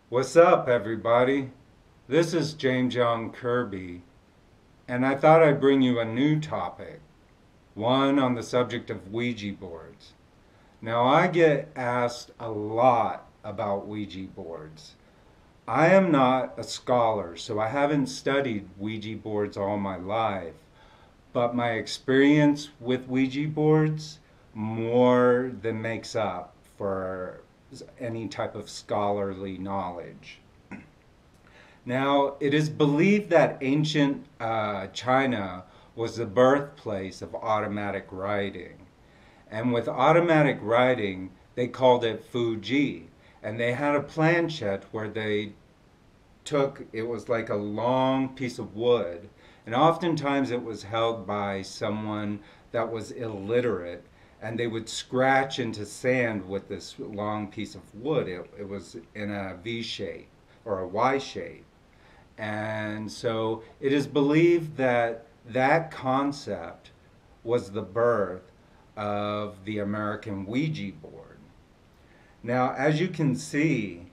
What's up, everybody? This is James Young Kirby, and I thought I'd bring you a new topic, one on the subject of Ouija boards. Now, I get asked a lot about Ouija boards. I am not a scholar, so I haven't studied Ouija boards all my life, but my experience with Ouija boards more than makes up for any type of scholarly knowledge. Now, it is believed that ancient China was the birthplace of automatic writing. And with automatic writing, they called it Fuji. And they had a planchette where they it was like a long piece of wood. And oftentimes it was held by someone that was illiterate. And they would scratch into sand with this long piece of wood. It was in a V shape or a Y shape. And so it is believed that that concept was the birth of the American Ouija board. Now, as you can see,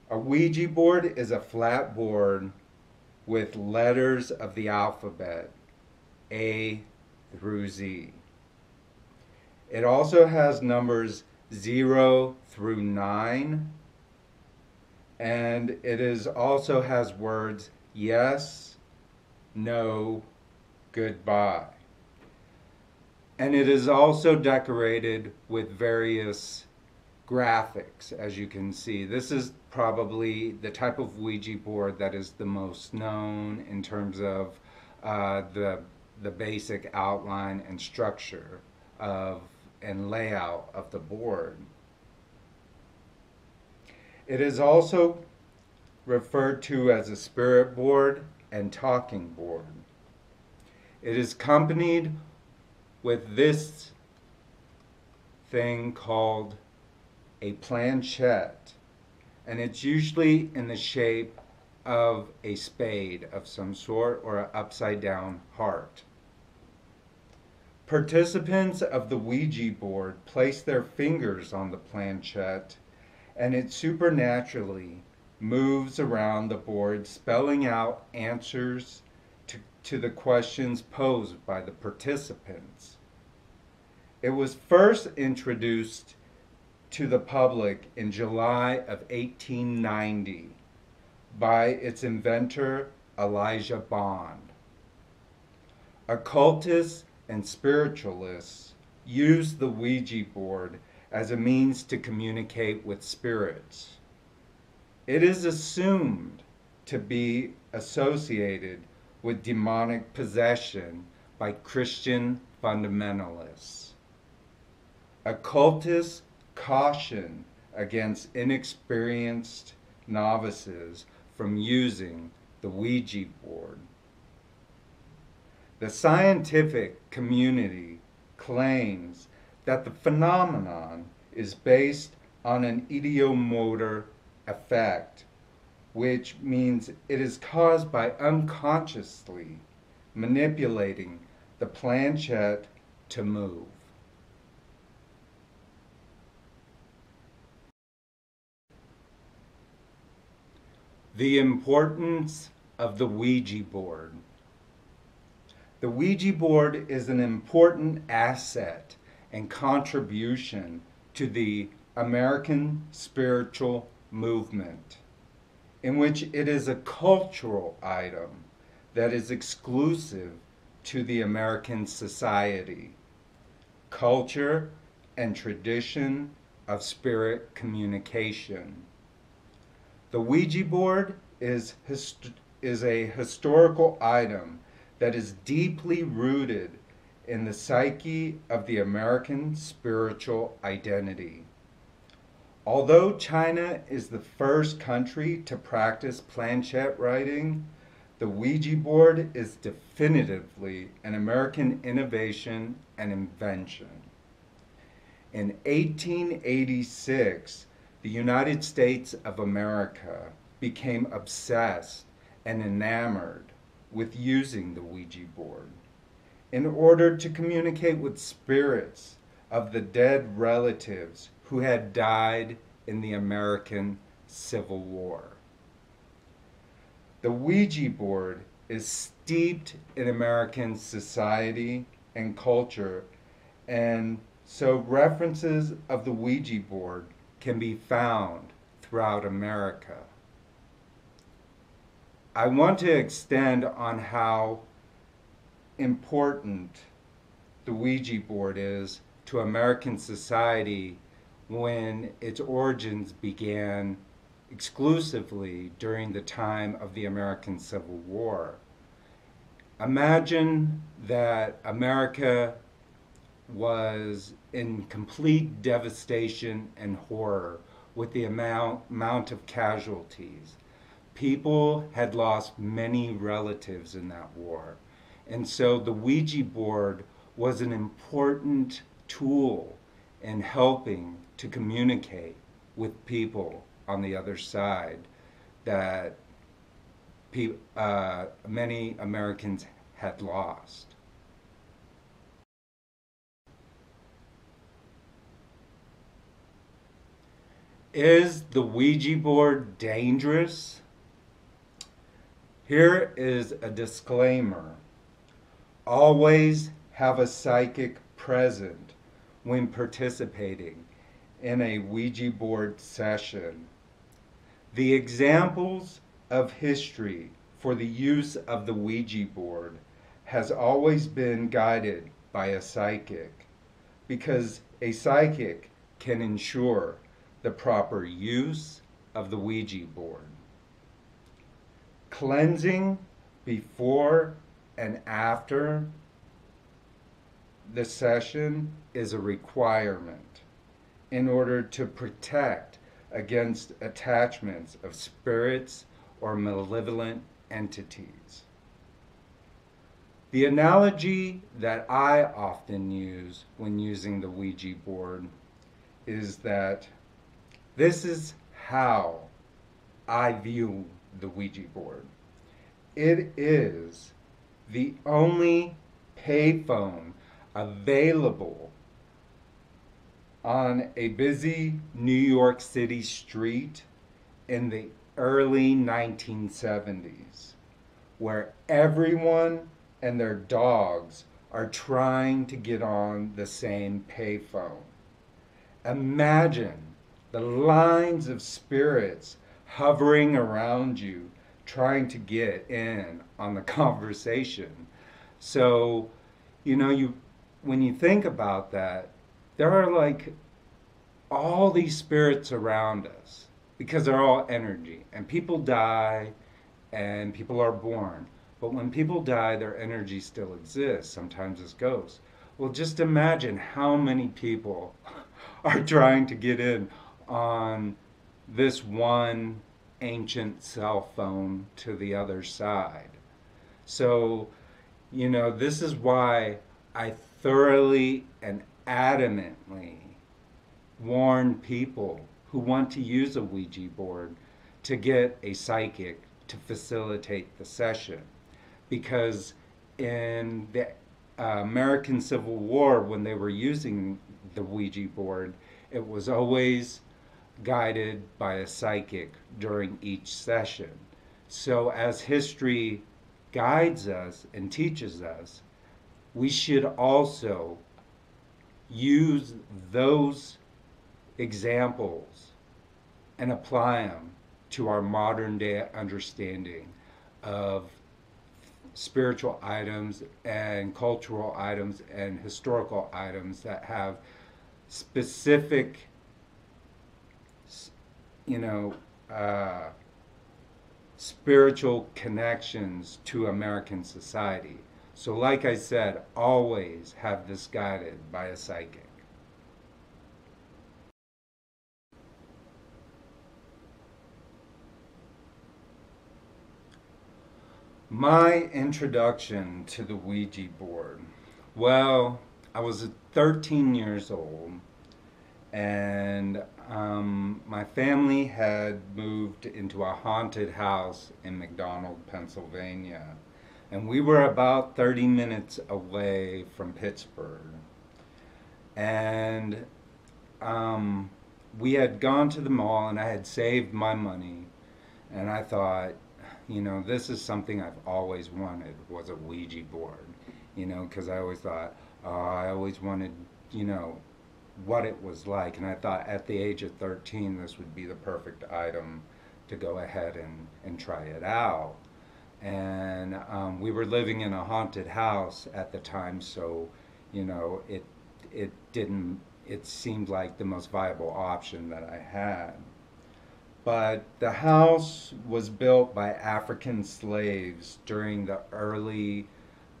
a Ouija board is a flat board with letters of the alphabet, A through Z. It also has numbers 0 through 9, and it also has words yes, no, goodbye. And it is also decorated with various graphics, as you can see. This is probably the type of Ouija board that is the most known in terms of the basic outline and structure and layout of the board. It is also referred to as a spirit board and talking board. It is accompanied with this thing called a planchette, and it's usually in the shape of a spade of some sort or an upside down heart. Participants of the Ouija board place their fingers on the planchette, and it supernaturally moves around the board, spelling out answers to the questions posed by the participants. It was first introduced to the public in July of 1890 by its inventor, Elijah Bond. Occultists and spiritualists used the Ouija board as a means to communicate with spirits. It is assumed to be associated with demonic possession by Christian fundamentalists. Occultists caution against inexperienced novices from using the Ouija board. The scientific community claims that the phenomenon is based on an ideomotor effect, which means it is caused by unconsciously manipulating the planchette to move. The importance of the Ouija board. The Ouija board is an important asset and contribution to the American spiritual movement, in which it is a cultural item that is exclusive to the American society, culture, and tradition of spirit communication. The Ouija board is a historical item that is deeply rooted in the psyche of the American spiritual identity. Although China is the first country to practice planchette writing, the Ouija board is definitively an American innovation and invention. In 1886, the United States of America became obsessed and enamored with using the Ouija board in order to communicate with spirits of the dead relatives who had died in the American Civil War. The Ouija board is steeped in American society and culture, and so references of the Ouija board can be found throughout America. I want to extend on how important the Ouija board is to American society when its origins began exclusively during the time of the American Civil War. Imagine that America was in complete devastation and horror with the amount of casualties. People had lost many relatives in that war. And so the Ouija board was an important tool in helping to communicate with people on the other side that many Americans had lost. Is the Ouija board dangerous? Here is a disclaimer. Always have a psychic present when participating in a Ouija board session. The examples of history for the use of the Ouija board has always been guided by a psychic, because a psychic can ensure the proper use of the Ouija board. Cleansing before and after the session is a requirement in order to protect against attachments of spirits or malevolent entities. The analogy that I often use when using the Ouija board is that this is how I view the Ouija board. It is the only payphone available on a busy New York City street in the early 1970s, where everyone and their dogs are trying to get on the same payphone. Imagine the lines of spirits hovering around you, trying to get in on the conversation. So, when you think about that, there are like all these spirits around us because they're all energy, and people die and people are born. But when people die, their energy still exists, sometimes as ghosts. Well, just imagine how many people are trying to get in on this one ancient cell phone to the other side. So, this is why I thoroughly and adamantly warn people who want to use a Ouija board to get a psychic to facilitate the session. Because in the American Civil War, when they were using the Ouija board, it was always guided by a psychic during each session. So as history guides us and teaches us, we should also use those examples and apply them to our modern day understanding of spiritual items and cultural items and historical items that have specific spiritual connections to American society. So like I said, always have this guided by a psychic. My introduction to the Ouija board. Well, I was 13 years old, and my family had moved into a haunted house in McDonald, Pennsylvania. And we were about 30 minutes away from Pittsburgh. And we had gone to the mall, and I had saved my money. And I thought, this is something I've always wanted, was a Ouija board. Because I always thought, I always wanted, what it was like. And I thought at the age of 13, this would be the perfect item to go ahead and try it out. And we were living in a haunted house at the time, so it seemed like the most viable option that I had. But the house was built by African slaves during the early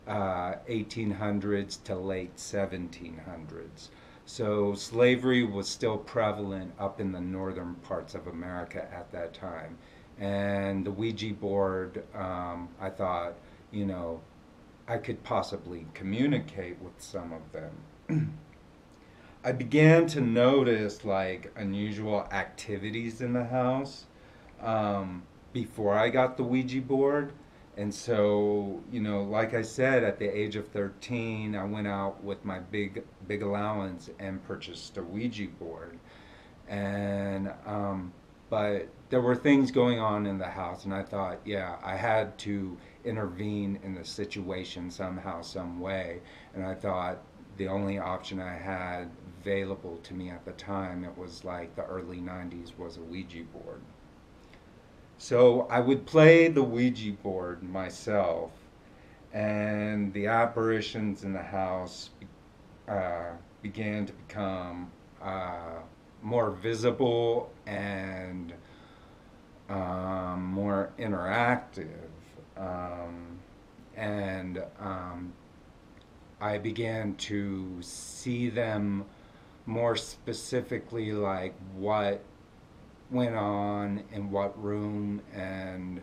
1800s to late 1700s. So slavery was still prevalent up in the northern parts of America at that time. And the Ouija board, I thought, I could possibly communicate with some of them. I began to notice like unusual activities in the house before I got the Ouija board. And so, like I said, at the age of 13, I went out with my big allowance and purchased a Ouija board. And but there were things going on in the house, and I thought, yeah, I had to intervene in the situation somehow, some way. And I thought the only option I had available to me at the time, it was like the early 90s, was a Ouija board. So I would play the Ouija board myself, and the apparitions in the house began to become more visible and more interactive. And I began to see them more specifically, like what went on in what room and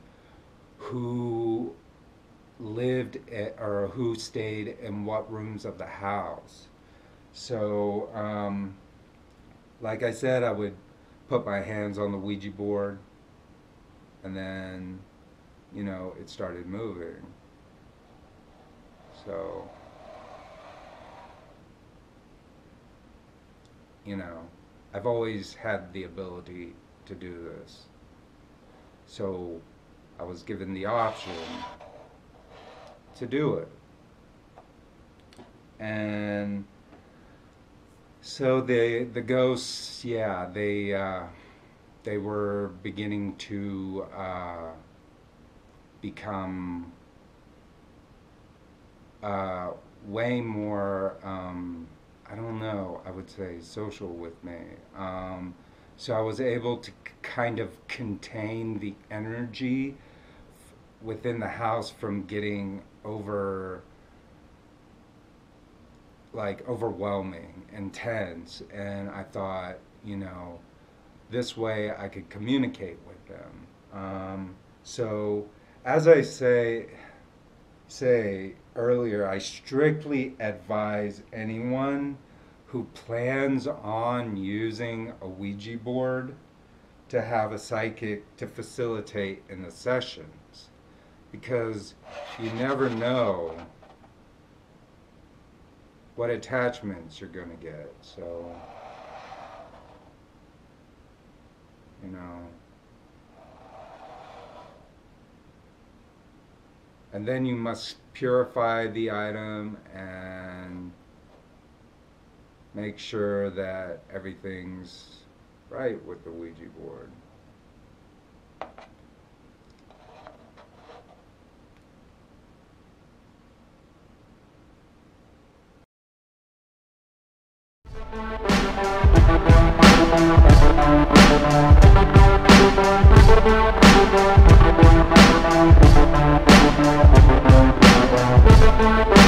who lived or who stayed in what rooms of the house. So like I said, I would put my hands on the Ouija board, and then it started moving. So I've always had the ability to do this. So I was given the option to do it. And so the ghosts, yeah, they were beginning to become way more I don't know, I would say social with me. So I was able to kind of contain the energy within the house from getting overwhelming, intense. And I thought, this way I could communicate with them. So as I say earlier, I strictly advise anyone who plans on using a Ouija board to have a psychic to facilitate in the sessions, because you never know what attachments you're going to get. So, and then you must purify the item and make sure that everything's right with the Ouija board. Thank you.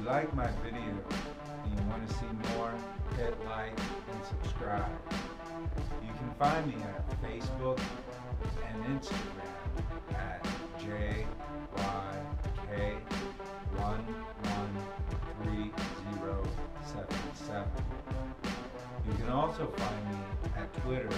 like my video and you want to see more, hit like and subscribe. You can find me at Facebook and Instagram at JYK113077. You can also find me at Twitter